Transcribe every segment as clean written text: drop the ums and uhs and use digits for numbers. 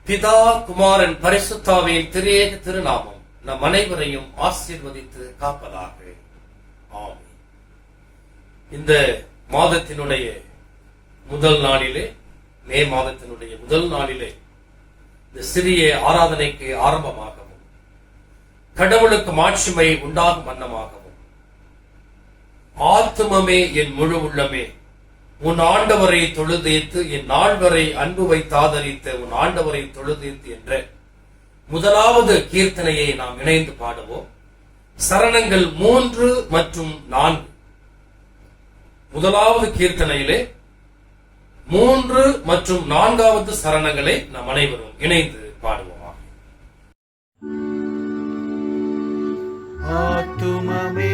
பிதா, குமாரன், பரிசுத்தாவியின் திரியேக திருநாமம் நம் அனைவரையும் ஆசீர்வதித்து காப்பதாக. ஆமென். இந்த மாதத்தினுடைய முதல் நாளிலே, மே மாதத்தினுடைய முதல் நாளிலே, இந்த சிறிய ஆராதனைக்கு ஆரம்பமாகவும் கடவுளுக்கு மாட்சிமை உண்டாகும் வண்ணமாகவும், ஆத்துமமே என் முழு உள்ளமே உன் ஆண்டவரை தொழுதேத்து, என் நாள் வரை அன்பு வைத்தாதரித்த உன் ஆண்டவரை தொழுதேத்து என்ற முதலாவது கீர்த்தனையை நாம் இணைந்து பாடுவோம். சரணங்கள் 3 மற்றும் 4. முதலாவது கீர்த்தனையிலே 3 மற்றும் 4வது சரணங்களை நாம் அனைவரும் இணைந்து பாடுவோம். ஆத்துமமே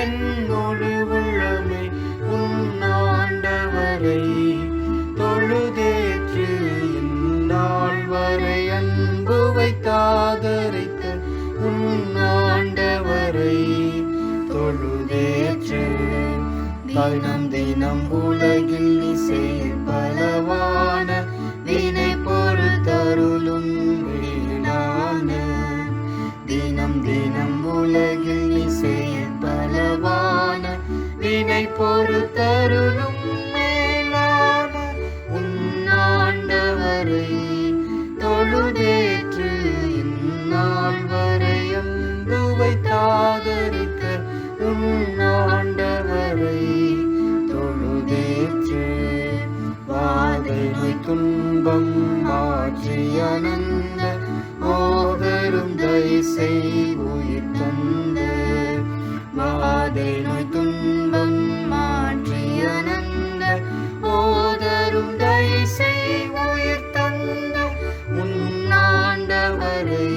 என் முழு உள்ளமே உன் ஆண்டவரை தொழுதேற்று, இந்நாள் வரை அன்பு வைத்தாதரித்த உன் ஆண்டவரை தொழுதேற்று. தினம் தினம் உலகில் இசை பலவான வினை பொறுத்தருளும் வீணான, தினம் தினம் உலகில் இசை பலவான வினை பொறுத்தருளும் மேலான உன் ஆண்டவரை தொழுதேற்று, இந்நாள் வரை அன்பு வைத்தாதரித்த உன் ஆண்டவரை தொழுதேற்று. வாதை நோய் துன்பம் மாற்றி அனந்த ஓதரும் தயசை உயிர் தந்த, வாதை நோய் துன்பம் மாற்றி அனந்த ஓதரும் தயசை உயிர் தந்த உன் ஆண்டவரை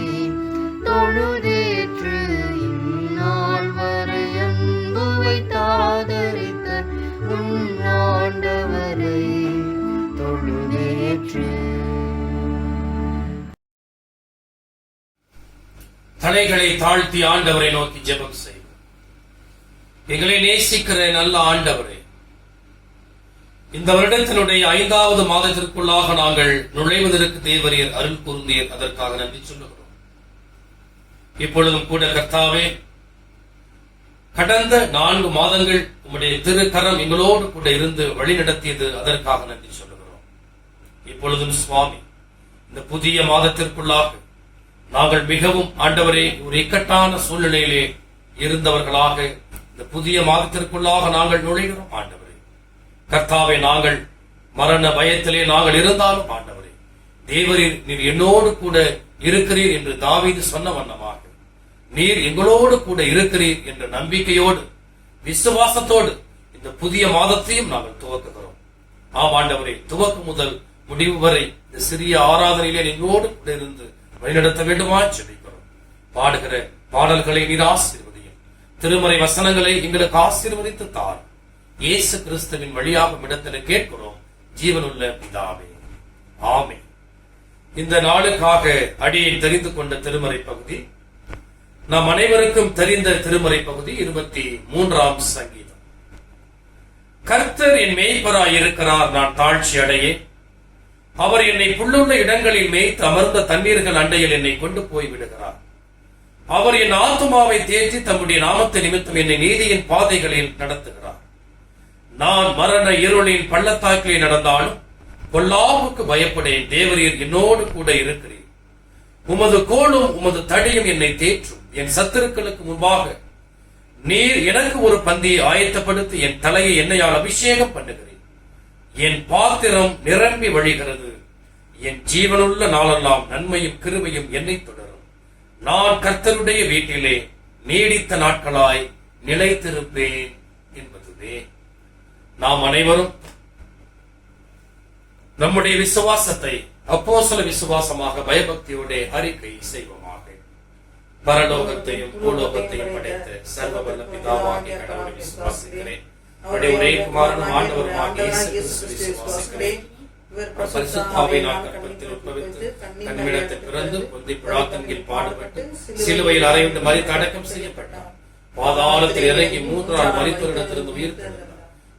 தொழுதேற்று, இந்நாள் வரை அன்பு வைத்தாதரித்த உன் ஆண்டவரை தொழுதேற்று. தலைகளை தாழ்த்தி ஆண்டவரை நோக்கி ஜெபம் செய்வோம். எங்களை நேசிக்கிற நல்ல ஆண்டவரே, இந்த வருடத்தினுடைய 5வது மாதத்திற்குள்ளாக நாங்கள் நுழைவதற்கு தேவரீர் அருள் கூர்ந்தீர். அதற்காக நன்றி சொல்லுகிறோம். இப்பொழுதும் கூட கர்த்தாவே, கடந்த 4 மாதங்கள் உம்முடைய திருக்கரம் எங்களோடு கூட இருந்து வழிநடத்தியது. அதற்காக நன்றி சொல்லுகிறோம். இப்பொழுதும் சுவாமி, இந்த புதிய மாதத்திற்குள்ளாக நாங்கள் மிகவும் ஆண்டவரே ஒரு இக்கட்டான சூழ்நிலையிலே இருந்தவர்களாக இந்த புதிய மாதத்திற்குள்ளாக நாங்கள் நுழைகிறோம். ஆண்டவரே கர்த்தாவே, நாங்கள் மரண பயத்திலே நாங்கள் இருந்தாலும் ஆண்டவரே, தேவரீர் நீர் என்னோடு கூட இருக்கிறீர் என்று தாவீது சொன்ன வண்ணமாக நீர் எங்களோடு கூட இருக்கிறீர் என்ற நம்பிக்கையோடு விசுவாசத்தோடு இந்த புதிய மாதத்தையும் நாங்கள் துவக்குகிறோம். ஆம் ஆண்டவரே, துவக்கம் முதல் முடிவு வரை இந்த சிறிய ஆராதனையிலே எங்களோடு கூட இருந்து வழிநடத்த வேண்டுமா ஜெபிக்கிறோம். பாடுகிற பாடல்களை நீர் ஆசீர்வதியும், திருமறை வசனங்களை எங்களுக்கு ஆசீர்வதித்து தார். இயேசு கிறிஸ்துவின் வழியாக இடத்தில் கேட்கிறோம் ஜீவனுள்ள பிதாவே, ஆமென். இந்த நாளுக்காக அடியை தெரிந்து கொண்ட திருமறை பகுதி, நாம் அனைவருக்கும் தெரிந்த திருமறை பகுதி 23ஆம் சங்கீதம். கர்த்தர் என் மேய்ப்பராய் இருக்கிறார், நான் தாழ்ச்சி அடையே. அவர் என்னை புல்லுள்ள இடங்களில் மேய்த்து அமர்ந்த தண்ணீர்கள் அண்டையில் என்னை கொண்டு போய் விடுகிறார். அவர் என் ஆத்துமாவை தேற்றி தம்முடைய நாமத்தை நிமித்தம் என்னை நீதியின் பாதைகளில் நடத்துகிறார். நான் மரண இருளின் பள்ளத்தாக்கிலே நடந்தாலும் பொல்லாப்புக்கு பயப்படேன். தேவரீர் என்னோடு கூட இருக்கிறீர். உமது கோலும் உமது தடியும் என்னை தேற்றும். என் சத்துருக்களுக்கு முன்பாக நீர் எனக்கு ஒரு பந்தியை ஆயத்தப்படுத்தி என் தலையை எண்ணெயால் அபிஷேகம் பண்ணுகிறேன். என் பாத்திரம் நிரம்பி வழிகிறது. என் ஜீவனுள்ள நாளெல்லாம் நன்மையும் கிருபையும் என்னை தொடரும். நான் கர்த்தருடைய வீட்டிலே நீடித்த நாட்களாய் நிலைத்திருப்பேன் என்பதுவே. நாம் அனைவரும் நம்முடைய விசுவாசத்தை அப்போஸ்தல விசுவாசமாக பயபக்தியோட அறிக்கை செய்வோமாக. பரலோகத்தையும் பூலோகத்தையும் படைத்த சர்வ வல்ல பிதாவாகிய கடவுளை விசுவாசிக்கிறேன். அவருடைய ஒரே குமாரனும் ஆண்டவருமாகிய இயேசு கிறிஸ்துவை விசுவாசிக்கிறேன். பரிசுத்த ஆவியினால் கர்ப்பத்தில் உட்பவித்து கன்னியிடத்தில் பிறந்து பொந்தி பிலாத்தின் கீழ் பாடுபட்டு சிலுவையில் அறையுண்டு மரித்து அடக்கம் செய்யப்பட்டார். பாதாளத்தில் இறங்கி 3 நாள் மரித்தோரிடத்திலிருந்து உயிர் தெழுந்தார்.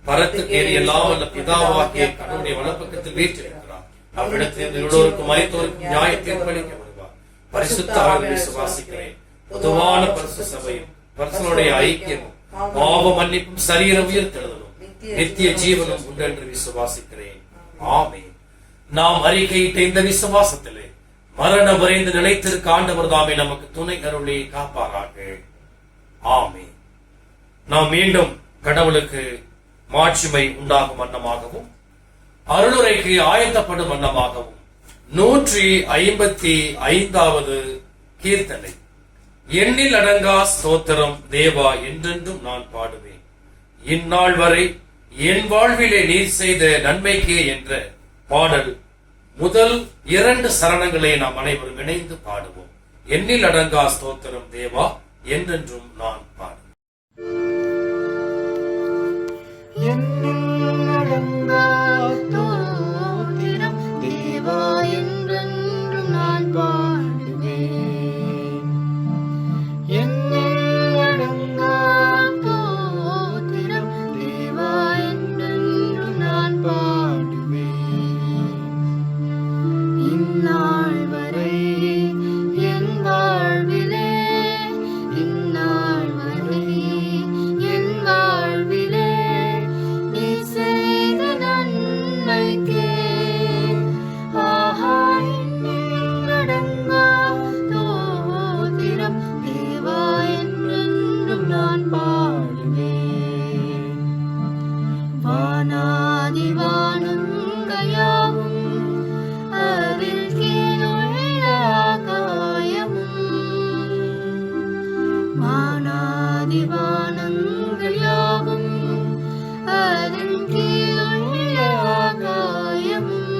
பரத்துக்கு ஏறி எல்லாம் வல்ல பிதாவாகிய கடவுளுடைய வலப்பக்கத்தில் வீற்றிருக்கிறார். அவ்விடத்தில் எல்லோருக்கும் மறைத்தோருக்கும் நியாய தீர்ப்பளிக்க வருவார். பரிசுத்த ஆவியை விசுவாசிக்கிறேன். பொதுவான பரிசு சபையும் பரிசுடைய ஐக்கியமும் பாவ மன்னிப்பும் சரீர உயிர்த்தெழுதலும் நித்திய ஜீவனும் உண்டு என்று விசுவாசிக்கிறேன். ஆமென். நாம் அறிக்கையிட்ட இந்த விசுவாசத்திலே மரணம் வரைந்து நிலைத்திருக்க ஆண்டவர் தாமே நமக்கு துணை அருளி காப்பாராக. ஆமென். நாம் மீண்டும் கடவுளுக்கு மாட்சிமை உண்டாகும் வண்ணமாகவும் அருளுரைக்கு ஆயத்தப்படும் வண்ணமாகவும் 155வது கீர்த்தனை, எண்ணில் அடங்கா ஸ்தோத்திரம் தேவா என்றென்றும் நான் பாடுவேன், இந்நாள் வரை என் வாழ்விலே நீர் செய்த நன்மைக்கே என்ற பாடல் முதல் 2 சரணங்களை நாம் அனைவரும் இணைந்து பாடுவோம். எண்ணில் அடங்கா ஸ்தோத்திரம் தேவா என்றென்றும் நான் பாடுவேன். எண்ணில் அடங்கா ஸ்தோத்திரம் தேவா என்றென்றும் நான் பாடுவேன். எண்ணில் அடங்கா ஸ்தோத்திரம் தேவா என்றென்றும் நான் பாடுவேன். இந்நாள் வரை என் வாழ்விலே, இந்நாள் வரை என் வாழ்விலே நீ செய்த நன்மைக்கே ஆஹா எண்ணில் அடங்கா ஸ்தோத்திரம் தேவா என்றென்றும் நான் பாடுவேன். வானாதி வானங்கள் யாவும் அதில் கீழுள்ள ஆகாயமும், வானாதி வானங்கள் யாவும் அதில் கீழுள்ள ஆகாயமும்,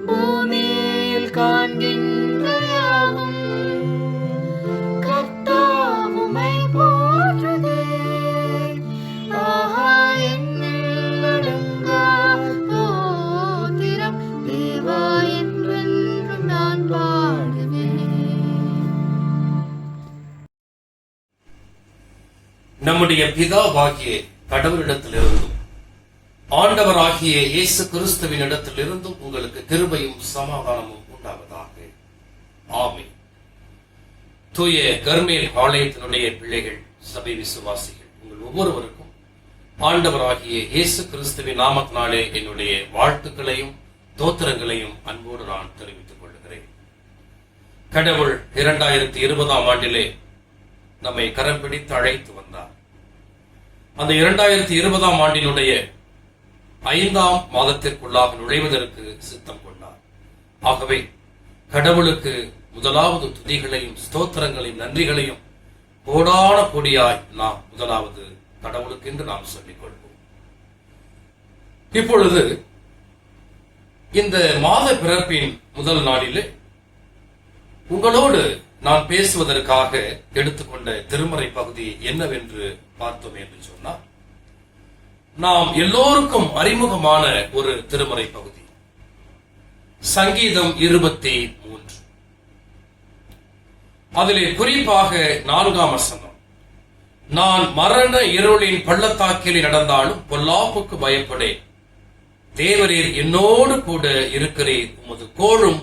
பூமியில் காண்கின்ற யாவும் கர்த்தாவுமை போற்றுதே. ஆஹா எண்ணில் அடங்கா ஸ்தோத்திரம் தேவா என்றென்றும் நான் பாடுவேன். நம்முடைய பிதாவாகிய கடவுளிடத்திலிருந்தும் ஆண்டவராகிய இயேசு கிறிஸ்துவின் இடத்திலிருந்தும் உங்களுக்கு கிருபையும் சமாதானமும் உண்டாவதாக. ஆமென். தூய கர்மேல் ஆலயத்தினுடைய பிள்ளைகள், சபை விசுவாசிகள், உங்கள் ஒவ்வொருவருக்கும் ஆண்டவராகிய இயேசு கிறிஸ்துவின் நாமத்தினாலே என்னுடைய வாழ்த்துக்களையும் தோத்திரங்களையும் அன்போடு நான் தெரிவித்துக் கொள்கிறேன். கடவுள் 2020ஆம் ஆண்டிலே நம்மை கரம் பிடித்து அழைத்து வந்தார். அந்த 2020ஆம் ஆண்டினுடைய 5ஆம் மாதத்திற்குள்ளாக நுழைவதற்கு சித்தம் கொண்டார். ஆகவே கடவுளுக்கு முதலாவது துதிகளையும் ஸ்தோத்திரங்களையும் நன்றிகளையும் கோடான கோடியாய் நாம் முதலாவது கடவுளுக்கு என்று நாம் சொல்லிக் கொள்வோம். இப்பொழுது இந்த மாத பிறப்பின் முதல் நாளிலே உங்களோடு நான் பேசுவதற்காக எடுத்துக்கொண்ட திருமறை பகுதி என்னவென்று பார்த்தோம் என்று சொன்னால், நாம் எல்லோருக்கும் அறிமுகமான ஒரு திருமறை பகுதி, சங்கீதம் 23. அதிலே குறிப்பாக 4ஆம் வசனம், நான் மரண இருளின் பள்ளத்தாக்கில் நடந்தாலும் பொல்லாப்புக்கு பயப்படேன், தேவரீர் என்னோடு கூட இருக்கிறீர், உமது கோலும்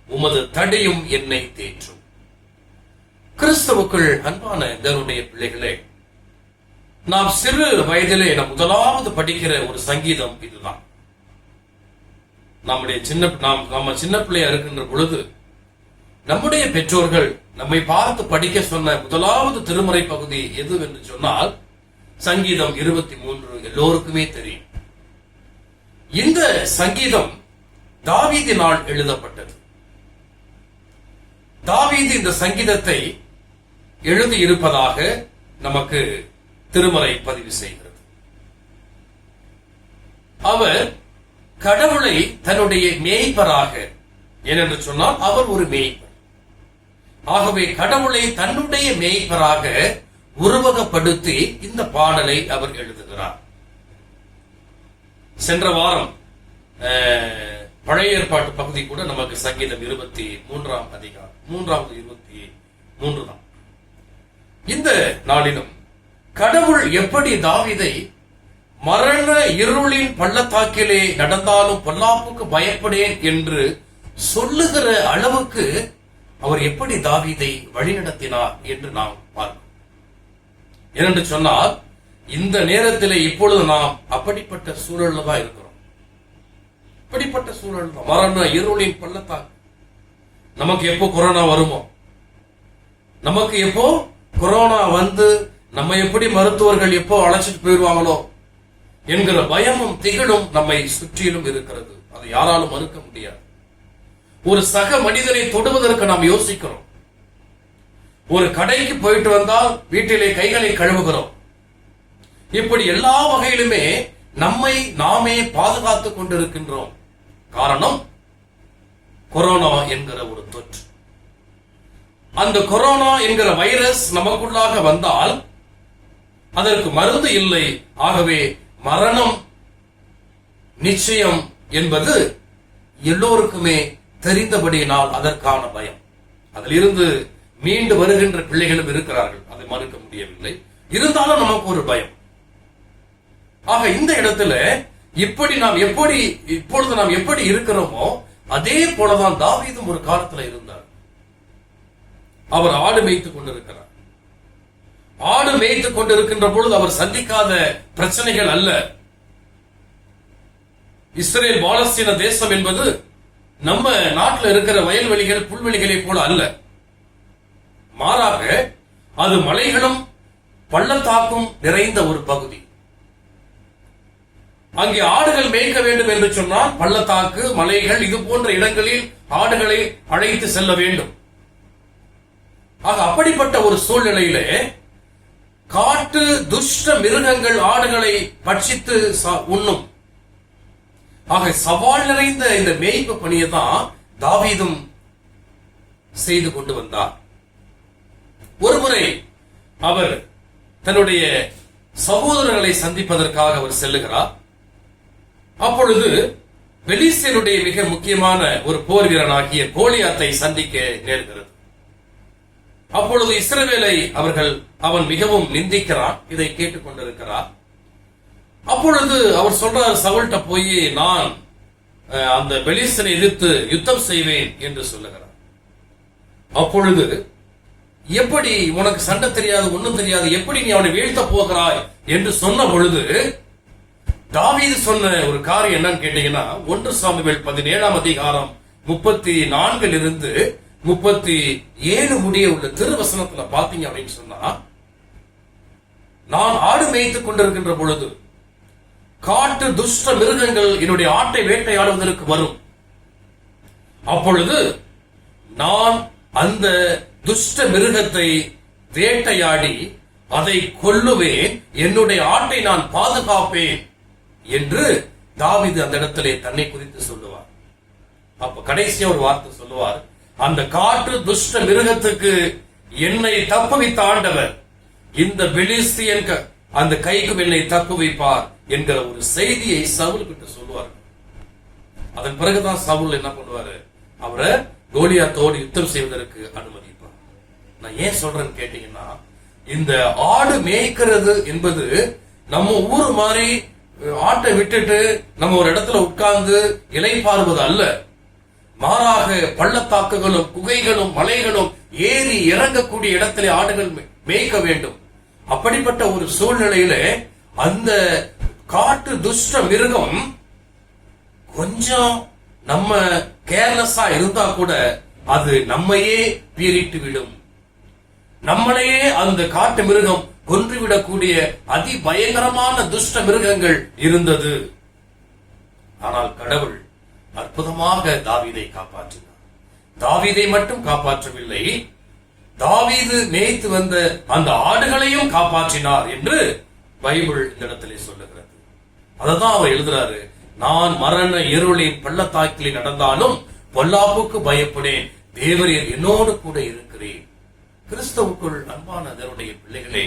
உமது தடியும் என்னை தேற்றும். கிறிஸ்துவுக்குள் அன்பான தேவனுடைய பிள்ளைகளே, நாம் சிறு வயதிலே நாம் முதலாவது படிக்கிற ஒரு சங்கீதம் இதுதான். நம்ம சின்ன பிள்ளையா இருக்கின்ற பொழுது நம்முடைய பெற்றோர்கள் நம்மை பார்த்து படிக்க சொன்ன முதலாவது திருமறை பகுதி எது என்று சொன்னால் சங்கீதம் 23. எல்லோருக்குமே தெரியும். இந்த சங்கீதம் தாவீதினால் எழுதப்பட்டது. தாவீது இந்த சங்கீதத்தை எழுதி இருப்பதாக நமக்கு திருமறை பதிவு செய்கிறது. அவர் கடவுளை தன்னுடைய மேய்ப்பராக, ஏனென்று சொன்னால் அவர் ஒரு மேய்ப்பர், ஆகவே கடவுளை தன்னுடைய மேய்ப்பராக உருவகப்படுத்தி இந்த பாடலை அவர் எழுதுகிறார். சென்ற வாரம் பழைய ஏற்பாட்டு பகுதி கூட நமக்கு சங்கீதம் 23ஆம் அதிகாரம் 3வது 23 தான். இந்த நாளிலும் கடவுள் எப்படி தாவீதை மரண இருளின் பள்ளத்தாக்கிலே நடந்தாலும் பொல்லாப்புக்கு பயப்படேன் என்று சொல்லுகிற அளவுக்கு அவர் எப்படி தாவீதை வழிநடத்தினார் என்று நாம் பார்க்கிறோம். ஏனென்று சொன்னால் இந்த நேரத்திலே இப்பொழுது நாம் அப்படிப்பட்ட சூழல்ல தான் இருக்கிறோம். அப்படிப்பட்ட சூழல் தான் மரண இருளின் பள்ளத்தாக்கு. நமக்கு எப்போ கொரோனா வருமோ, நமக்கு எப்போ கொரோனா வந்து நம்ம எப்படி மருத்துவர்கள் எப்போ அழைச்சிட்டு போயிடுவாங்களோ என்கிற பயமும் திகிலும் நம்மை சுற்றிலும் இருக்கிறது. அதை யாராலும் மறுக்க முடியாது. ஒரு சக மனிதனை தொடுவதற்கு நாம் யோசிக்கிறோம். ஒரு கடைக்கு போயிட்டு வந்தால் வீட்டிலே கைகளை கழுவுகிறோம். இப்படி எல்லா வகையிலுமே நம்மை நாமே பாதுகாத்துக் கொண்டிருக்கின்றோம். காரணம் கொரோனா என்கிற ஒரு தொற்று. அந்த கொரோனா என்கிற வைரஸ் நமக்குள்ளாக வந்தால் அதற்கு மருந்து இல்லை. ஆகவே மரணம் நிச்சயம் என்பது எல்லோருக்குமே தெரிந்தபடியினால் அதற்கான பயம். அதிலிருந்து மீண்டு வருகின்ற பிள்ளைகளும் இருக்கிறார்கள், அதை மறுக்க முடியவில்லை. இருந்தாலும் நமக்கு ஒரு பயம். ஆக இந்த இடத்துல இப்பொழுது நாம் எப்படி இருக்கிறோமோ அதே போலதான் தாவீதும் ஒரு காலத்துல இருந்தார். அவர் ஆடு மேய்த்துக் கொண்டிருக்கிறார். ஆடு மேய்த்துக் கொண்டிருக்கின்ற பொழுது அவர் சந்திக்காத பிரச்சனைகள் அல்ல. இஸ்ரேல் பாலஸ்தீன தேசம் என்பது நம்ம நாட்டில் இருக்கிற வயல்வெளிகள் புல்வெளிகளை போல அல்ல. மாறாக அது மலைகளும் பள்ளத்தாக்கும் நிறைந்த ஒரு பகுதி. அங்கே ஆடுகள் மேய்க்க வேண்டும் என்று சொன்னால் பள்ளத்தாக்கு, மலைகள் இது போன்ற இடங்களில் ஆடுகளை அழைத்து செல்ல வேண்டும். ஆக அப்படிப்பட்ட ஒரு சூழ்நிலையிலே காட்டு துஷ்ட மிருகங்கள் ஆடுகளை பட்சித்து உண்ணும். ஆக சவால் நிறைந்த இந்த மேய்ப்பு பணியை தான் தாவீதும் செய்து கொண்டு வந்தார். ஒருமுறை அவர் தன்னுடைய சகோதரர்களை சந்திப்பதற்காக அவர் செல்லுகிறார். அப்பொழுது பெலிஸ்தருடைய மிக முக்கியமான ஒரு போர் வீரனாகிய கோலியாத்தை சந்திக்க நேர்கிறது. அப்பொழுது இஸ்ரவேலை அவன் மிகவும் நிந்திக்கிறான். இதை கேட்டுக் கொண்டிருக்கிறார். அப்பொழுது அவர் சொல்றார், சவுல்ட்ட போய் நான் அந்த பெலிஸ்தனை எதிர்த்து யுத்தம் செய்வேன் என்று சொல்லுகிறார். அப்பொழுது எப்படி உனக்கு சண்டை தெரியாது, ஒண்ணும் தெரியாது, எப்படி நீ அவனை வீழ்த்த போகிறாய் என்று சொன்ன பொழுது தாவீது சொன்ன ஒரு காரியம் என்னன்னு கேட்டீங்கன்னா 1 சாமுவேல் 17ஆம் அதிகாரம் 34 37 முடிய உள்ள திருவசனத்துல பாத்தீங்க அப்படின்னு சொன்னா, நான் ஆடு மேய்த்துக் கொண்டிருக்கின்ற பொழுது காட்டு துஷ்ட மிருகங்கள் என்னுடைய ஆட்டை வேட்டையாடுவதற்கு வரும். அப்பொழுது நான் அந்த துஷ்ட மிருகத்தை வேட்டையாடி அதை கொல்லுவேன், என்னுடைய ஆட்டை நான் பாதுகாப்பேன் என்று தாவீது அந்த இடத்திலே தன்னை குறித்து சொல்லுவார். அப்ப கடைசியா ஒரு வார்த்தை சொல்லுவார், அந்த காட்டு துஷ்ட மிருகத்துக்கு என்னை தப்புவித்த ஆண்டவர் இந்த பெலிஸ்தியன் அந்த கைக்கும் என்னை தப்புவிப்பார் என்கிற ஒரு செய்தியை சவுல் கிட்ட சொல்லுவார். அதன் பிறகுதான் சவுல் என்ன பண்ணுவாரு, அவரை கோலியாத்தோடு யுத்தம் செய்வதற்கு அனுமதிப்பார். நான் ஏன் சொல்றேன்னு கேட்டீங்கன்னா, இந்த ஆடு மேய்க்கிறது என்பது நம்ம ஊர் மாதிரி ஆட்டை விட்டுட்டு நம்ம ஒரு இடத்துல உட்கார்ந்து இலைப்பாறுவது அல்ல. மாறாக பள்ளத்தாக்குகளும் குகைகளும் மலைகளும் ஏறி இறங்கக்கூடிய இடத்திலே ஆடுகள் மேய்க்க வேண்டும். அப்படிப்பட்ட ஒரு சூழ்நிலையில அந்த காட்டு துஷ்ட மிருகம் கொஞ்சம் நம்ம கேர்லெஸ்ஸா இருந்தா கூட அது நம்மையே பீறிட்டு விடும். நம்மளையே அந்த காட்டு மிருகம் கொன்றுவிடக்கூடிய அதிபயங்கரமான துஷ்ட மிருகங்கள் இருந்தது. ஆனால் கடவுள் அற்புதமாக தாவீதை காப்பாற்றினார். தாவீதை மட்டும் காப்பாற்றவில்லை, தாவீது மேய்த்து வந்த அந்த ஆடுகளையும் காப்பாற்றினார் என்று பைபிள் இந்த இடத்திலே சொல்லுகிறது. அததான் அவர் எழுதுறாரு, நான் மரண இருளின் பள்ளத்தாக்கிலே நடந்தாலும் பொல்லாப்புக்கு பயப்படேன், தேவரீர் என்னோடு கூட இருக்கிறேன். கிறிஸ்துவுக்குள் அன்பான தேவனுடைய பிள்ளைகளே,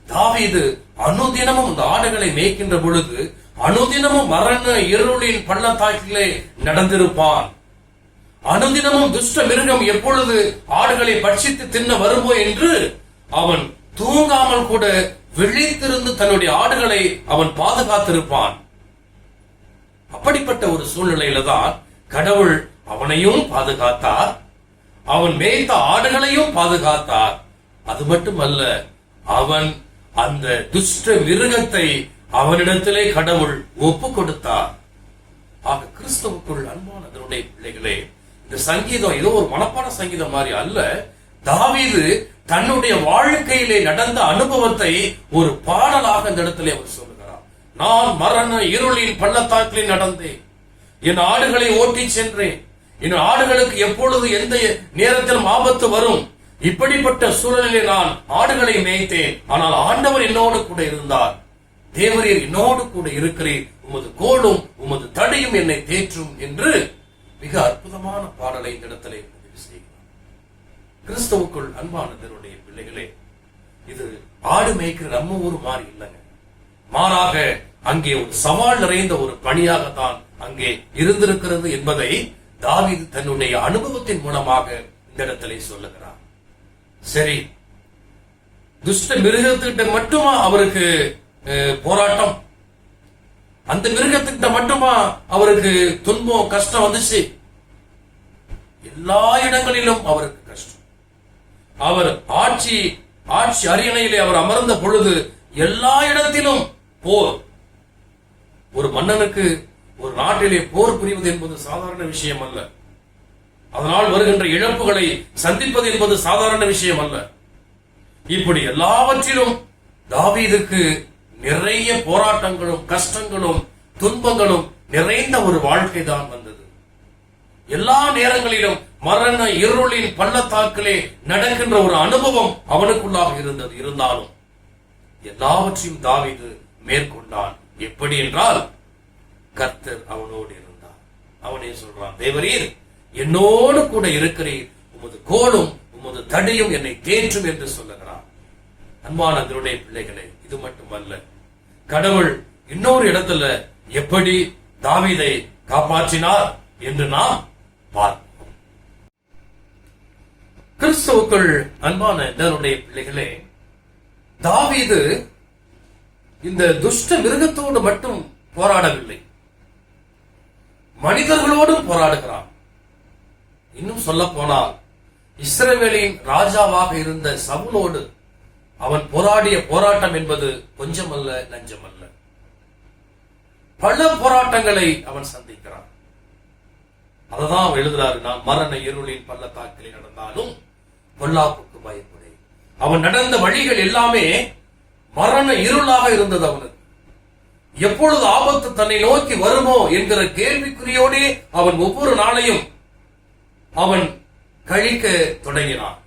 தாவீது அனுதினமும் இந்த ஆடுகளை மேய்க்கின்ற பொழுது அனுதினமும் மரண இருளின் பள்ளத்தாக்கிலே நடந்திருப்பான். அனுதினமும் துஷ்ட மிருகம் எப்பொழுது ஆடுகளை பட்சித்து தின்ன வருமோ என்று அவன் தூங்காமல் கூட விழித்திருந்து தன்னுடைய ஆடுகளை அவன் பாதுகாத்திருப்பான். அப்படிப்பட்ட ஒரு சூழ்நிலையில தான் கடவுள் அவனையும் பாதுகாத்தார், அவன் மேய்த்த ஆடுகளையும் பாதுகாத்தார். அது மட்டுமல்ல, அவன் அந்த துஷ்ட மிருகத்தை அவனிடத்திலே கடவுள் ஒப்பு கொடுத்தார். ஆக கிறிஸ்துவுக்குள் அன்பான அதனுடைய பிள்ளைகளே, இந்த சங்கீதம் ஏதோ ஒரு மனப்பாட சங்கீதம் மாதிரி அல்ல. தாவீது தன்னுடைய வாழ்க்கையிலே நடந்த அனுபவத்தை ஒரு பாடலாக இந்த இடத்திலே அவர் சொல்லுகிறார். நான் மரண இருளின் பள்ளத்தாக்கில் நடந்தேன், என் ஆடுகளை ஓட்டி சென்றேன், என் ஆடுகளுக்கு எப்பொழுது எந்த நேரத்திலும் ஆபத்து வரும், இப்படிப்பட்ட சூழலிலே நான் ஆடுகளை மேய்த்தேன், ஆனால் ஆண்டவர் என்னோடு கூட இருந்தார். தேவரீர் என்னோடு கூட இருக்கிறீர், உமது கோலும் உமது தடியும் என்னை தேற்றும் என்று மிக அற்புதமான பாடலை இந்த இடத்திலே பதிவு செய்கிறார். கிறிஸ்துவுக்குள் அன்பானதனுடைய பிள்ளைகளே, இது ஆடு மேய்க்கிற நம்ம ஊர் மாதிரி இல்லைங்க. மாறாக அங்கே ஒரு சவால் நிறைந்த ஒரு பணியாகத்தான் அங்கே இருந்திருக்கிறது என்பதை தாவீது தன்னுடைய அனுபவத்தின் மூலமாக இந்த இடத்திலே சொல்லுகிறார். சரி, துஷ்ட மிருகத்துக்கிட்ட மட்டுமா அவருக்கு போராட்டம்? அந்த மிருகத்துக்கிட்ட மட்டுமா அவருக்கு துன்பம் கஷ்டம் வந்துச்சு? எல்லா இடங்களிலும் அவருக்கு கஷ்டம். அவர் ஆட்சி அரியணையிலே அவர் அமர்ந்த பொழுது எல்லா இடத்திலும் போர். ஒரு மன்னனுக்கு ஒரு நாட்டிலே போர் புரிவது என்பது சாதாரண விஷயம் அல்ல. அதனால் வருகின்ற இழப்புகளை சந்திப்பது என்பது சாதாரண விஷயம் அல்ல. இப்படி எல்லாவற்றிலும் தாவீதுக்கு நிறைய போராட்டங்களும் கஷ்டங்களும் துன்பங்களும் நிறைந்த ஒரு வாழ்க்கை தான் வந்தது. எல்லா நேரங்களிலும் மரண இருளின் பள்ளத்தாக்கிலே நடக்கின்ற ஒரு அனுபவம் அவனுக்குள்ளாக இருந்தது. இருந்தாலும் எல்லாவற்றையும் தாவீது மேற்கொண்டான். எப்படி என்றால், கர்த்தர் அவனோடு இருந்தார். அவனே சொல்றான், தேவரீர் என்னோடு கூட இருக்கிறீர், உமது கோலும் உமது தடியும் என்னை தேற்றும் என்று சொல்லுகிறான். அன்பான அதனுடைய பிள்ளைகளே, இது மட்டுமல்ல, கடவுள் இன்னொரு இடத்துல எப்படி தாவீதை காப்பாற்றினார் என்று நாம் பார்ப்போம். கிறிஸ்துவுக்குள் அன்பான இதனுடைய பிள்ளைகளே, தாவீது இந்த துஷ்ட மிருகத்தோடு மட்டும் போராடவில்லை, மனிதர்களோடும் போராடுகிறான். இன்னும் சொல்ல போனால், இஸ்ரவேலின் ராஜாவாக இருந்த சவுலோடு அவன் போராடிய போராட்டம் என்பது கொஞ்சமல்ல, நஞ்சமல்ல. பல போராட்டங்களை அவன் சந்திக்கிறான். அததான் அவன் எழுதுறாரு, நான் மரண இருளின் பள்ளத்தாக்கிலே நடந்தாலும் பொல்லாப்புக்கு பயப்படேன். அவன் நடந்த வழிகள் எல்லாமே மரண இருளாக இருந்தது. அவனுக்கு எப்பொழுது ஆபத்து தன்னை நோக்கி வருமோ என்கிற கேள்விக்குறியோடே அவன் ஒவ்வொரு நாளையும் அவன் கழிக்க தொடங்கினான்.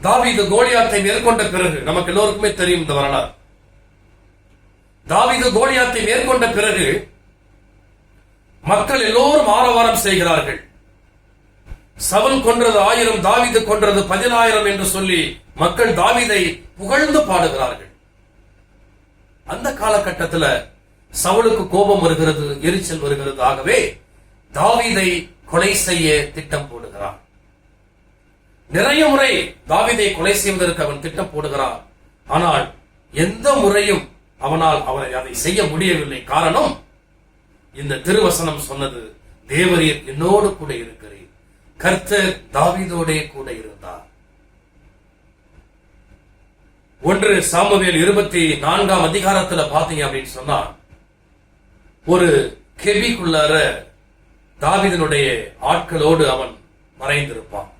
தாவீது கோலியாத்தை மேற்கொண்ட பிறகு, நமக்கு எல்லோருக்குமே தெரியும் இந்த வரலாறு. தாவீது கோலியாத்தை மேற்கொண்ட பிறகு மக்கள் எல்லோரும் ஆரவாரம் செய்கிறார்கள். சவுல் கொன்றது 1000, தாவீது கொன்றது 10000 என்று சொல்லி மக்கள் தாவீதை புகழ்ந்து பாடுகிறார்கள். அந்த காலகட்டத்தில் சவுலுக்கு கோபம் வருகிறது, எரிச்சல் வருகிறது. ஆகவே தாவீதை கொலை செய்ய திட்டம் போடுகிறான். நிறைய முறை தாவீதை கொலை செய்வதற்கு அவன் திட்டம் போடுகிறான். ஆனால் எந்த முறையும் அவனால் அதை செய்ய முடியவில்லை. காரணம், இந்த திருவசனம் சொன்னது, தேவரீர் என்னோடு கூட இருக்கிறீர், கர்த்தர் தாவீதோடே கூட இருந்தார். 1 சாமுவேல் 24 அதிகாரத்துல பாத்தீங்க அப்படின்னு சொன்னா, ஒரு கெபிக்குள்ளார தாவீதினுடைய ஆட்களோடு அவன் மறைந்திருப்பான்.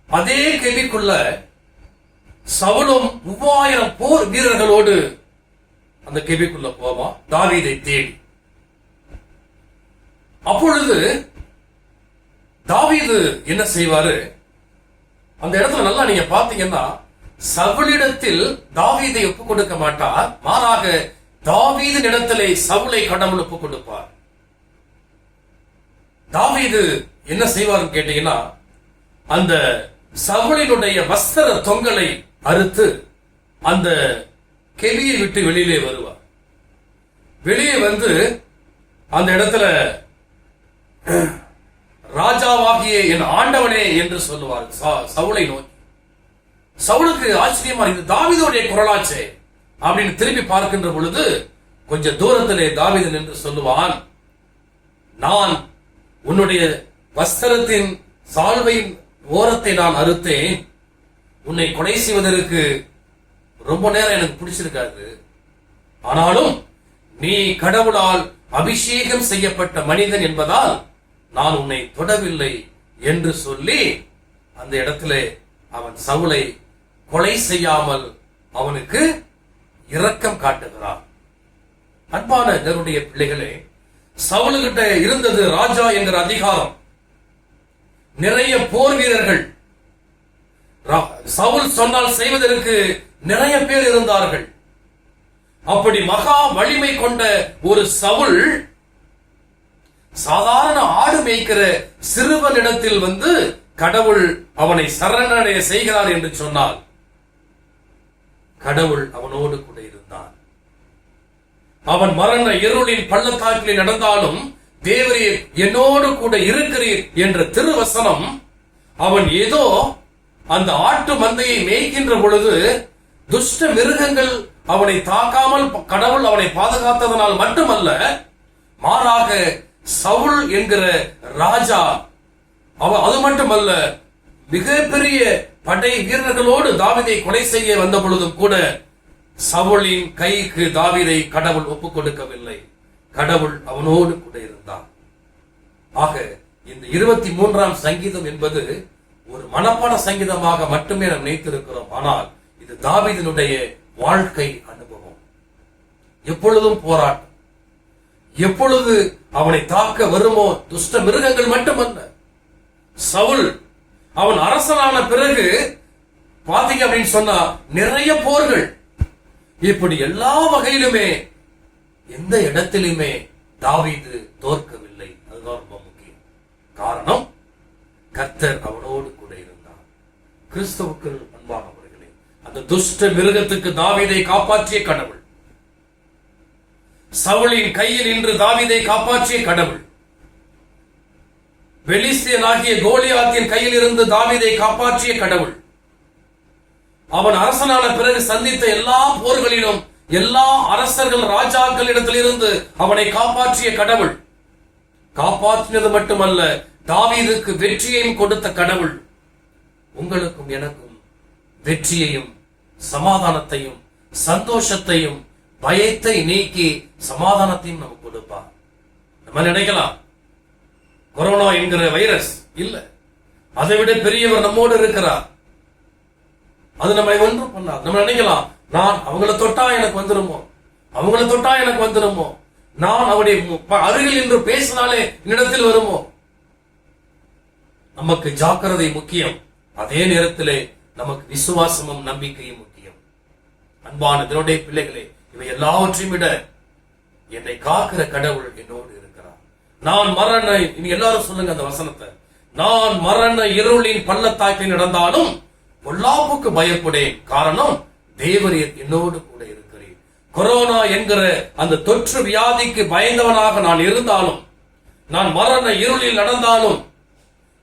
அதே கெபிக்குள்ள சவுலும் 3000 போர் வீரர்களோடு அந்த கெபிக்குள்ள போவான் தாவீதை தேடி. அப்பொழுது தாவீது என்ன செய்வாரு, அந்த இடத்துல நல்லா நீங்க பாத்தீங்கன்னா, சவுலிடத்தில் தாவீதை ஒப்புக் கொடுக்க மாட்டார், மாறாக தாவீதின் இடத்திலே சவுலை கடவுள் ஒப்புக் கொடுப்பார். தாவீது என்ன செய்வார் கேட்டீங்கன்னா, அந்த சவுலினுடைய வஸ்திர தொங்கலை அறுத்து அந்த கெபியை விட்டு வெளியிலே வருவார். வெளியே வந்து அந்த இடத்துல ராஜாவாகிய என் ஆண்டவனே என்று சொல்லுவார் சவுலை நோக்கி. சவுலுக்கு ஆச்சரியமா இது தாவீதுடைய குரலாச்சே அப்படின்னு திரும்பி பார்க்கின்ற பொழுது கொஞ்சம் தூரத்திலே தாவீது நின்று சொல்லுவான், நான் உன்னுடைய வஸ்திரத்தின் சால்வையின் ஓரத்தை நான் அறுத்தேன், உன்னை கொலை செய்வதற்கு ரொம்ப நேரம் எனக்கு பிடிச்சிருக்காது, ஆனாலும் நீ கடவுளால் அபிஷேகம் செய்யப்பட்ட மனிதன் என்பதால் நான் உன்னை தொடவில்லை என்று சொல்லி அந்த இடத்திலே அவன் சவுலை கொலை செய்யாமல் அவனுக்கு இரக்கம் காட்டுகிறான். அன்பான தேவனுடைய பிள்ளைகளே, சவுலுகிட்ட இருந்தது ராஜா என்கிற அதிகாரம், நிறைய போர் வீரர்கள், சவுல் சொன்னால் செய்வதற்கு நிறைய பேர் இருந்தார்கள். அப்படி மகா வலிமை கொண்ட ஒரு சவுல் சாதாரண ஆடு மேய்க்கிற சிறுவனிடத்தில் வந்து கடவுள் அவனை சரணடைய செய்கிறார் என்று சொன்னால் கடவுள் அவனோடு கூட இருந்தான். அவன் மரண இருளின் பள்ளத்தாக்கில் நடந்தாலும் தேவரீர் என்னோடு கூட இருக்கிறீர் என்ற திருவசனம், அவன் ஏதோ அந்த ஆட்டு மந்தையை மேய்க்கின்ற பொழுது துஷ்ட மிருகங்கள் அவனை தாக்காமல் கடவுள் அவனை பாதுகாத்ததனால் மட்டுமல்ல, மாறாக சவுல் என்கிற ராஜா அது மட்டுமல்ல, மிகப்பெரிய படை வீரர்களோடு தாவீதை கொலை செய்ய வந்த பொழுதும் கூட சவுலின் கைக்கு தாவீதை கடவுள் ஒப்புக் கொடுக்கவில்லை. கடவுள் அவனோடு கூட இருந்தான். ஆக இந்த 23ஆம் சங்கீதம் என்பது ஒரு மனப்பாட சங்கீதமாக மட்டுமே நாம் நினைத்திருக்கிறோம். ஆனால் இது தாவீதினுடைய வாழ்க்கை அனுபவம். எப்பொழுதும் போராட்டம், எப்பொழுது அவனை தாக்க வருமோ துஷ்ட மிருகங்கள் மட்டுமல்ல, சவுல் அவன் அரசனான பிறகு பாத்தீங்க அப்படின்னு சொன்னா நிறைய போர்கள். இப்படி எல்லா வகையிலுமே எந்த இடத்திலுமே தாவீது தோற்கவில்லை. அதுதான் ரொம்ப முக்கியம். காரணம், கர்த்தர் அவனோடு கூட இருந்தார். கிறிஸ்துவுக்குள் அன்பானவர்களே, அந்த துஷ்ட மிருகத்துக்கு தாவீதை காப்பாற்றிய கடவுள், சவுலின் கையில் இன்று தாவீதை காப்பாற்றிய கடவுள், பெலிஸ்தியனாகிய கோலியாத்தின் கையில் இருந்து தாவீதை காப்பாற்றிய கடவுள், அவன் அரசனான பிறகு சந்தித்த எல்லா போர்களிலும் எல்லா அரசர்கள் ராஜாக்கள் இடத்திலிருந்து அவனை காப்பாற்றிய கடவுள், காப்பாற்றினது மட்டுமல்ல தாவீதுக்கு வெற்றியையும் கொடுத்த கடவுள், உங்களுக்கும் எனக்கும் வெற்றியையும் சமாதானத்தையும் சந்தோஷத்தையும் பயத்தை நீக்கி சமாதானத்தையும் நமக்கு கொடுப்பார். நம்ம நினைக்கலாம் கொரோனா என்கிற வைரஸ் இல்ல, அதை விட பெரியவர் நம்மோடு இருக்கிறார், அது நம்ம ஒன்றும் பண்ணாது. நம்ம நினைக்கலாம், நான் அவங்கள தொட்டா எனக்கு வந்துருமோ, அவங்கள தொட்டா எனக்கு வந்துருமோ, நான் அவருடைய அருகில் என்று பேசினாலே என்னிடத்தில் வருமோ. நமக்கு ஜாக்கிரதை முக்கியம், அதே நேரத்திலே நமக்கு விசுவாசமும் நம்பிக்கையும் முக்கியம். அன்பான தேவனுடைய பிள்ளைகளே, இவை எல்லாவற்றையும் விட என்னை காக்கிற கடவுள் என்னோடு இருக்கிறார். நான் மரண, இனி எல்லாரும் சொல்லுங்க அந்த வசனத்தை, நான் மரண இருளின் பள்ளத்தாக்கில் நடந்தாலும் பொல்லாப்புக்கு பயப்படேன், காரணம் தேவரீர் என்னோடு கூட இருக்கிறேன். கொரோனா என்கிற அந்த தொற்று வியாதிக்கு பயந்தவனாக நான் இருந்தாலும், நான் மரண இருளில் நடந்தாலும்,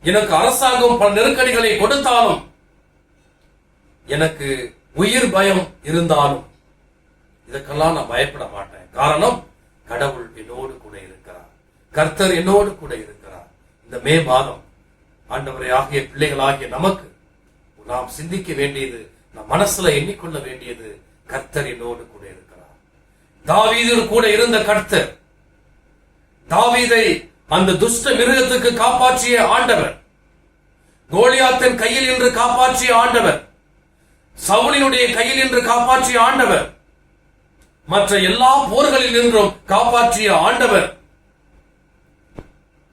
எனக்கு அரசாங்கம் பல நெருக்கடிகளை கொடுத்தாலும், எனக்கு உயிர் பயம் இருந்தாலும் இதற்கெல்லாம் நான் பயப்பட மாட்டேன். காரணம், கடவுள் என்னோடு கூட இருக்கிறார், கர்த்தர் என்னோடு கூட இருக்கிறார். இந்த மே மாதம் ஆண்டவரை ஆகிய பிள்ளைகளாகிய நமக்கு நாம் சிந்திக்க வேண்டியது, நம் மனசுல எண்ணிக்கொள்ள வேண்டியது, கர்த்தர் என்னோடு கூட இருக்கிறார். தாவீது கூட இருந்த கர்த்தர், தாவீதை அந்த துஷ்ட மிருகத்துக்கு காப்பாற்றிய ஆண்டவர், கோலியாத்தின் கையில் இன்று காப்பாற்றிய ஆண்டவர், சவுலினுடைய கையில் இன்று காப்பாற்றிய ஆண்டவர், மற்ற எல்லா போர்களில் நின்றும் காப்பாற்றிய ஆண்டவர்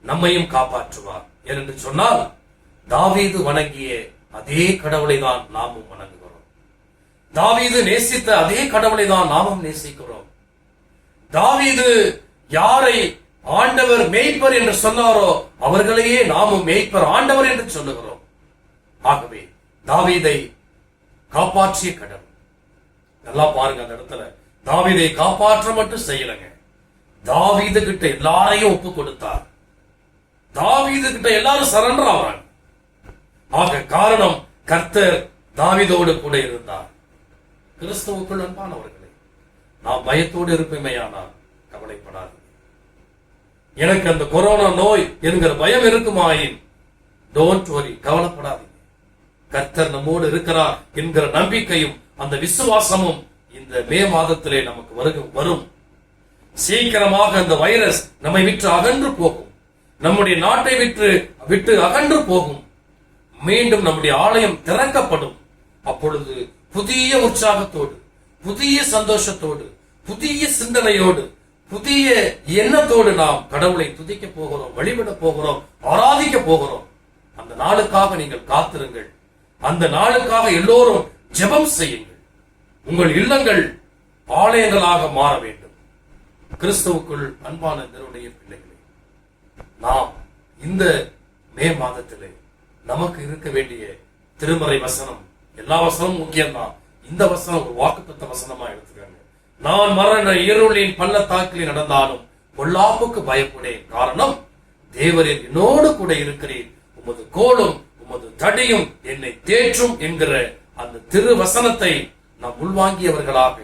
நம்மையும் காப்பாற்றுவார். என்று சொன்னால் தாவீது வணங்கிய அதே கடவுளை தான் நாமும் வணங்குகிறோம். தாவீது நேசித்த அதே கடவுளை தான் நாமும் நேசிக்கிறோம். தாவீது யாரை ஆண்டவர் மேய்ப்பர் என்று சொன்னாரோ அவர்களையே நாமும் மேய்ப்பர் ஆண்டவர் என்று சொல்லுகிறோம். ஆகவே தாவீதை காப்பாற்றிய கடவுள். நல்லா பாருங்க, அந்த இடத்துல தாவீதை காப்பாற்ற மட்டும் செய்யலங்க, தாவீது கிட்ட எல்லாரையும் ஒப்பு கொடுத்தார். தாவீது கிட்ட எல்லாரும் சரண்டர் ஆகிறாங்க. ஆக காரணம், கர்த்தர் தாவீதோடு கூட இருந்தார். கிறிஸ்துவுக்குள் அன்பானவர்களே, நாம் பயத்தோடு இருப்பேமையானால் கவலைப்படாது. எனக்கு அந்த கொரோனா நோய் என்கிற பயம் இருக்குமாயின் டோன்ட் வரி, கவலைப்படாதீங்க. கர்த்தர் நம்மோடு இருக்கிறார் என்கிற நம்பிக்கையும் அந்த விசுவாசமும் இந்த மே மாதத்திலே நமக்கு வரும். சீக்கிரமாக அந்த வைரஸ் நம்மை விட்டு அகன்று போகும். நம்முடைய நாட்டை விட்டு அகன்று போகும். மீண்டும் நம்முடைய ஆலயம் திறக்கப்படும். அப்பொழுது புதிய உற்சாகத்தோடு, புதிய சந்தோஷத்தோடு, புதிய சிந்தனையோடு, புதிய எண்ணத்தோடு நாம் கடவுளை துதிக்க போகிறோம், வழிபட போகிறோம், ஆராதிக்க போகிறோம். அந்த நாளுக்காக நீங்கள் காத்திருங்கள். அந்த நாளுக்காக எல்லோரும் ஜெபம் செய்யுங்கள். உங்கள் இல்லங்கள் ஆலயங்களாக மாற வேண்டும். கிறிஸ்துவுக்குள் அன்பான என்னுடைய பிள்ளைகளே, நாம் இந்த மே மாதத்திலே நமக்கு இருக்க வேண்டிய திருமறை வசனம், எல்லா வசனமும் முக்கியம்தான். இந்த வசனம் ஒரு வாக்குத்தத்த வசனமா எடுத்துக்காங்க. நான் மரண இருளின் பள்ளத்தாக்கில் நடந்தாலும் பொல்லாப்புக்கு பயப்படேன், காரணம் தேவரின் என்னோடு கூட இருக்கிறேன், உமது கோலும் உமது தடியும் என்னை தேற்றும் என்கிற அந்த திருவசனத்தை நாம் உள்வாங்கியவர்களாக,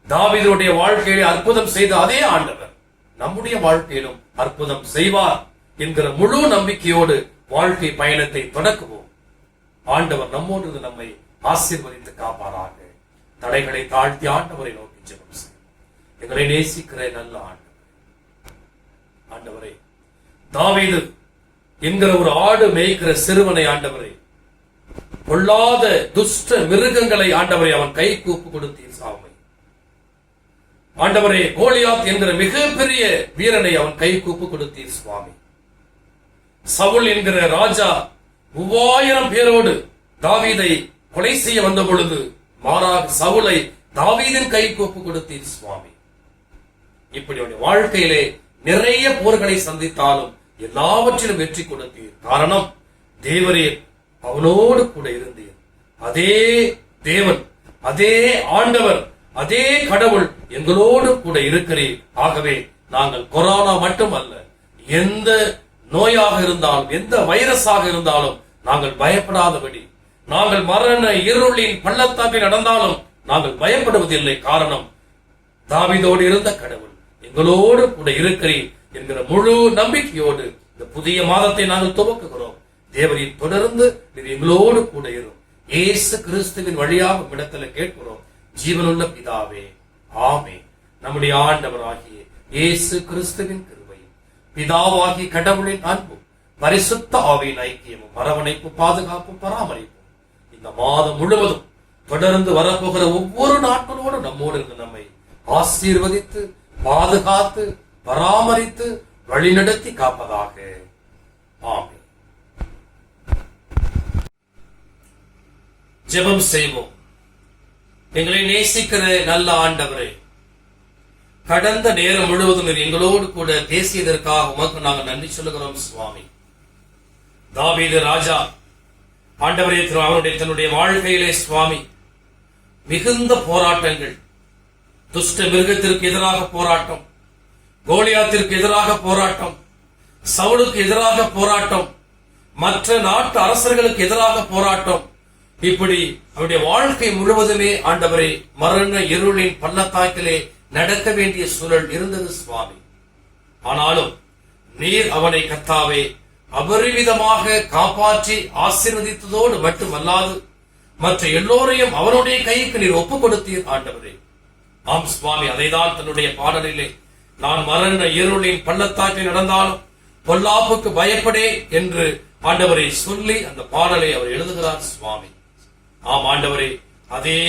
தாவீதுடைய வாழ்க்கையிலே அற்புதம் செய்த அதே ஆண்டவர் நம்முடைய வாழ்க்கையிலும் அற்புதம் செய்வார் என்கிற முழு நம்பிக்கையோடு வாழ்க்கை பயணத்தை தொடக்குவோம். ஆண்டவர் நம்மோடு நம்மை ஆசீர்வதித்து காப்பாராக. தடைகளை தாழ்த்தி ஆண்டவரை நோக்கி ஜெபம் செய்யும். எங்களை நேசிக்கிற நல்ல ஆண்டவரே, தாவீது என்கிற ஒரு ஆடு மேய்க்கிற சிறுவனை ஆண்டவரே, பொல்லாத துஷ்ட மிருகங்களை ஆண்டவரை அவன் கை கூப்பு கொடுத்தீர் சாமி. ஆண்டவரே, கோலியாத் என்கிற மிகப்பெரிய வீரனை அவன் கை கூப்பு கொடுத்தீர் சுவாமி. சவுல் என்கிற ராஜா 3000 பேரோடு தாவீதை கொலை செய்ய வந்த பொழுது மாறாக சவுலை தாவீதின் கை கூப்பு கொடுத்தீர் சுவாமி. இப்படி அவனுடைய வாழ்க்கையிலே நிறைய போர்களை சந்தித்தாலும் எல்லாவற்றிலும் வெற்றி கொடுத்தீர். காரணம், தேவரீர் அவனோடு கூட இருந்தீர். அதே தேவன், அதே ஆண்டவர், அதே கடவுள் எங்களோடு கூட இருக்கிறீர். ஆகவே நாங்கள் கொரோனா மட்டுமல்ல, எந்த நோயாக இருந்தாலும், எந்த வைரஸாக இருந்தாலும் நாங்கள் பயப்படாதபடி, நாங்கள் மரண இருளின் பள்ளத்தாக்கில் நடந்தாலும் நாங்கள் பயப்படுவதில்லை. காரணம், தாவீதோடு இருந்த கடவுள் எங்களோடு கூட இருக்கிறீர் என்கிற முழு நம்பிக்கையோடு இந்த புதிய மாதத்தை நாங்கள் துவக்குகிறோம். தேவரின் தொடர்ந்து எங்களோடு கூட இரும். இயேசு கிறிஸ்துவின் வழியாக இடத்துல கேட்கிறோம், ஜீவனுள்ள பிதாவே, ஆமென். நம்முடைய ஆண்டவராகிய இயேசு கிறிஸ்துவின் கிருபையும், பிதாவாகிய கடவுளின் அன்பும், பரிசுத்த ஆவியின் ஐக்கியமும், அரவணைப்பு, பாதுகாப்பு, பராமரிப்பும் இந்த மாதம் முழுவதும் தொடர்ந்து வரப்போகிற ஒவ்வொரு நாட்களோடு நம்மோடு இருந்து நம்மை ஆசீர்வதித்து, பாதுகாத்து, பராமரித்து, வழிநடத்தி காப்பதாக. ஆமென். ஜெபம் செய்வோம். எங்களை நேசிக்கிற நல்ல ஆண்டவரே, கடந்த நேரம் முழுவதும் எங்களோடு கூட பேசியதற்காக உமக்கு நாங்கள் நன்றி சொல்லுகிறோம் சுவாமி. தாவீது ராஜா ஆண்டவரே, அவருடைய தன்னுடைய வாழ்க்கையிலே சுவாமி மிகுந்த போராட்டங்கள், துஷ்ட மிருகத்திற்கு எதிராக போராட்டம், கோலியாத்திற்கு எதிராக போராட்டம், சவுலுக்கு எதிராக போராட்டம், மற்ற நாட்டு அரசர்களுக்கு எதிராக போராட்டம், இப்படி அவருடைய வாழ்க்கை முழுவதுமே ஆண்டவரே மரண இருளின் பள்ளத்தாக்கிலே நடக்க வேண்டிய சூழல் இருந்தது சுவாமி. ஆனாலும் நீர் அவனை கர்த்தாவே அபரிவிதமாக காப்பாற்றி ஆசீர்வதித்ததோடு மட்டுமல்லாது மற்ற எல்லோரையும் அவனுடைய கைக்கு நீர் ஒப்புக் கொடுத்தீர் ஆண்டவரே. ஆம் சுவாமி, அதைதான் தன்னுடைய பாடலிலே நான் மரண இருளின் பள்ளத்தாக்கில் நடந்தாலும் பொல்லாப்புக்கு பயப்படே என்று ஆண்டவரை சொல்லி அந்த பாடலை அவர் எழுதுகிறார் சுவாமி. ஆம் ஆண்டவரே, அதே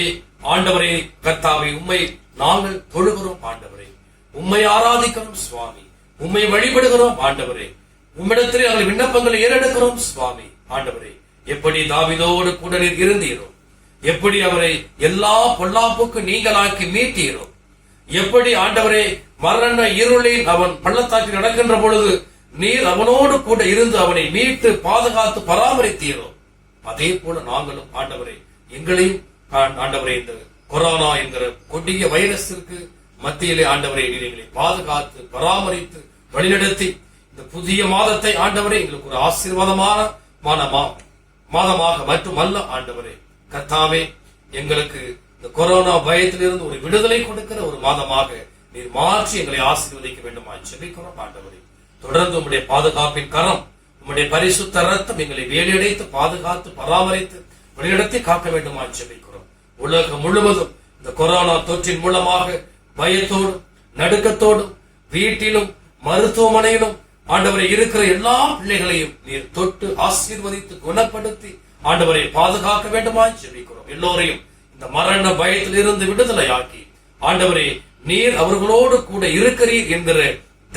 ஆண்டவரே கர்த்தாவை உம்மை நாங்கள் தொழுகிறோம் ஆண்டவரே, உம்மை ஆராதிக்கிறோம் சுவாமி, உம்மை வழிபடுகிறோம் ஆண்டவரே, உம்மிடத்திலே நாங்கள் விண்ணப்பங்களை ஏறெடுக்கிறோம் சுவாமி. ஆண்டவரே, எப்படி தாவீதோடு கூட நீர் இருந்தீரோ, எப்படி அவரை எல்லா பொல்லாப்புக்கு நீங்களாக்கி மீட்டீரோ, எப்படி ஆண்டவரே மரண இருளில் அவன் பள்ளத்தாக்கில் நடக்கின்ற பொழுது நீர் அவனோடு கூட இருந்து அவனை மீட்டு பாதுகாத்து பராமரித்தீரோ, அதே போல நாங்களும் ஆண்டவரே எங்களையும் ஆண்டவரே இந்த கொரோனா என்கிற கொடிய வைரஸிற்கு மத்தியிலே ஆண்டவரே நீர் எங்களை பாதுகாத்து பராமரித்து வழிநடத்தி இந்த புதிய மாதத்தை ஆண்டவரே எங்களுக்கு ஒரு ஆசீர்வாதமான மாதமாக மட்டுமல்ல ஆண்டவரே கர்த்தாவே, எங்களுக்கு இந்த கொரோனா பயத்திலிருந்து ஒரு விடுதலை கொடுக்கிற ஒரு மாதமாக நீர் மாற்றி எங்களை ஆசீர்வதிக்க வேண்டுமா ஜெபிக்கிறோம் ஆண்டவரே. தொடர்ந்து உம்முடைய பாதுகாப்பின் கரம், உம்முடைய பரிசுத்த ரத்தம் எங்களை வேலையடைத்து பாதுகாத்து பராமரித்து வழிநடத்தி காக்க வேண்டுமா ஜெபிக்கிறோம். உலகம் முழுவதும் இந்த கொரோனா தொற்றின் மூலமாக பயத்தோடும் நடுக்கத்தோடும் வீட்டிலும் மருத்துவமனையிலும் ஆண்டவரை இருக்கிற எல்லா பிள்ளைகளையும் நீர் தொட்டு ஆசீர்வதித்து குணப்படுத்தி ஆண்டவரை பாதுகாக்க வேண்டுமா ஜெபிக்கிறோம். எல்லோரையும் இந்த மரண பயத்திலிருந்து விடுதலையாக்கி ஆண்டவரே, நீர் அவர்களோடு கூட இருக்கிறீர் என்கிற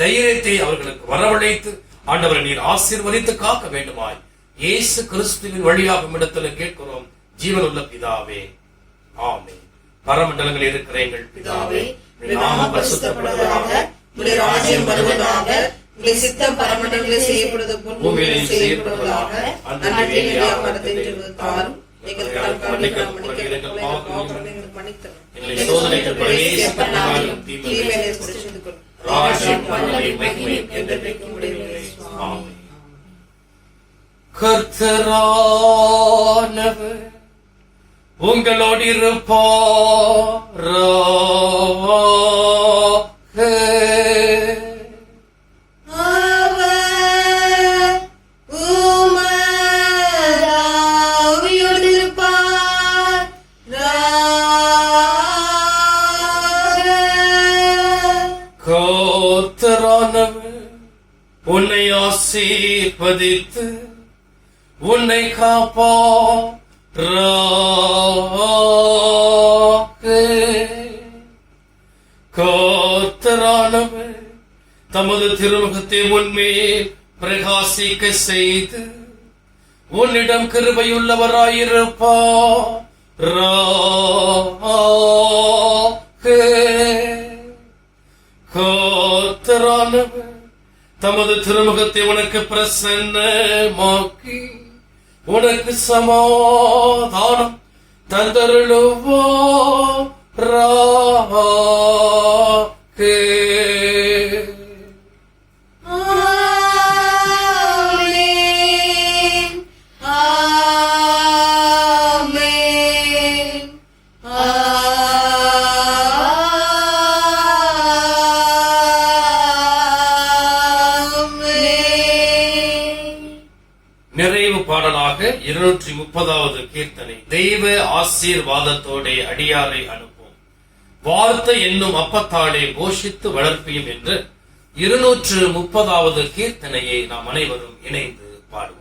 தைரியத்தை அவர்களுக்கு வரவழைத்து ஆண்டவரை நீர் ஆசீர்வதித்து காக்க வேண்டுமாய் இயேசு கிறிஸ்துவின் வழியாக இடத்தில் கேட்கிறோம் ஜீவனுள்ள பிதாவே, ஆமென். பரமண்டலங்களில் இருக்கிற எங்கள் பிதாவே, நாமம் பரிசுத்தப்படுவதாக, உம்முடைய ராஜ்யம் வருவதாக, உம்முடைய சித்தம் பரமண்டலங்களில் செய்யப்படுவது போல் பூமியிலும் செய்யப்படுவதாக. அன்றைய ஆகாரத்தை இன்று தாரும். எங்கள் பாவங்களை மன்னித்தருளும். எங்களை சோதனைக்கு பிரவேசிப்பிக்காதேயும் தீமையை ரட்சித்துக் கொள்ளும். ராஜ்யம் வல்லமையும் மகிமையும் என்றென்றைக்கும் உடையவரே. ஆமென். கர்த்தரானவர் உங்களோடு இருப்பாராக. கர்த்தரானவர் உன்னை ஆசீர்வதித்து உன்னை காப்பாராக. கர்த்தரானவர் தமது திருமுகத்தை உன்மேல் பிரகாசிக்க செய்து உன்னிடம் கிருபையுள்ளவராயிருப்பாராக. கர்த்தரானவர் தமது திருமுகத்தை உனக்கு பிரசன்னமாக்கி உனக்கு சமாதானம் தந்தருளுவாராக. நிறைவு பாடலாக 230வது கீர்த்தனை. தெய்வ ஆசீர்வாதத்தோட அடியாரை அனுப்பும், வார்த்தை என்னும் அப்பத்தாலே போஷித்து வளர்ப்பியும் என்று 230வது கீர்த்தனையை நாம் அனைவரும் இணைந்து பாடுவோமாக.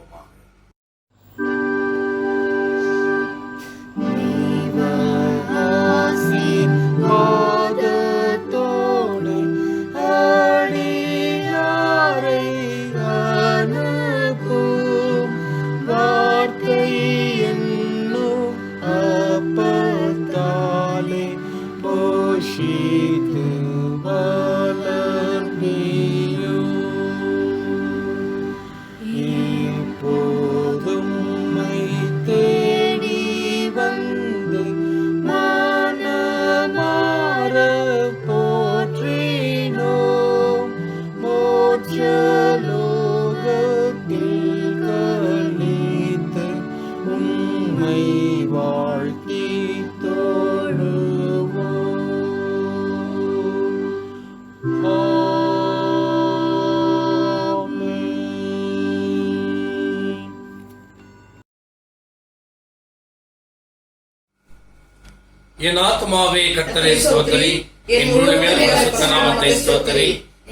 என் ஆத்மாவே கர்த்தரை ஸ்தோத்திரி, என் முழுமையான பரிசுத்த நாமத்தை ஸ்தோத்திரி.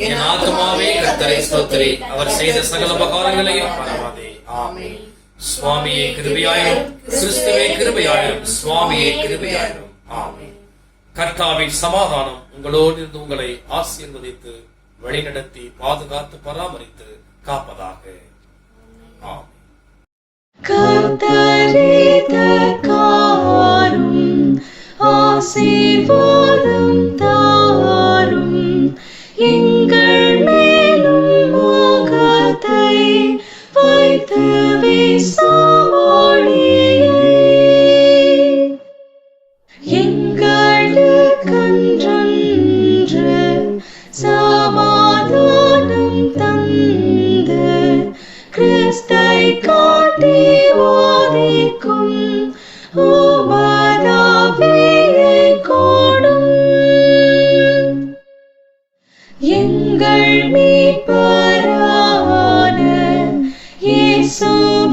என் ஆத்மாவே கர்த்தரை ஸ்தோத்திரி, அவர் செய்த சகல உபகாரங்களையும் மறவாதே. ஆமென். சுவாமியே கிருபையாயிரும், கிறிஸ்துவே கிருபையாயிரும், சுவாமியே கிருபையாயிரும். ஆமென். கர்த்தாவின் சமாதானம் உங்களோடு இருந்து உங்களை ஆசீர்வதித்து வழிநடத்தி பாதுகாத்து பராமரித்து காப்பதாக. ஆமென். ஆசீர்வாதம் தாரும், எங்கள் மேலும் முகத்தை வைத்து வீசாமொழியே. எங்களுக்கென்று சமாதானம் தந்து கிறிஸ்தை காட்டி வாதிக்கும்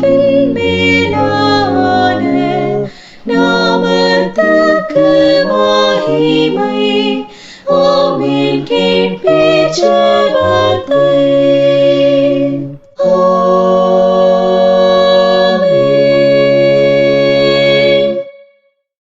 பிதாவின் மேலான நாமத்துக்கு மகிமை. ஆமென். கேட்பேன்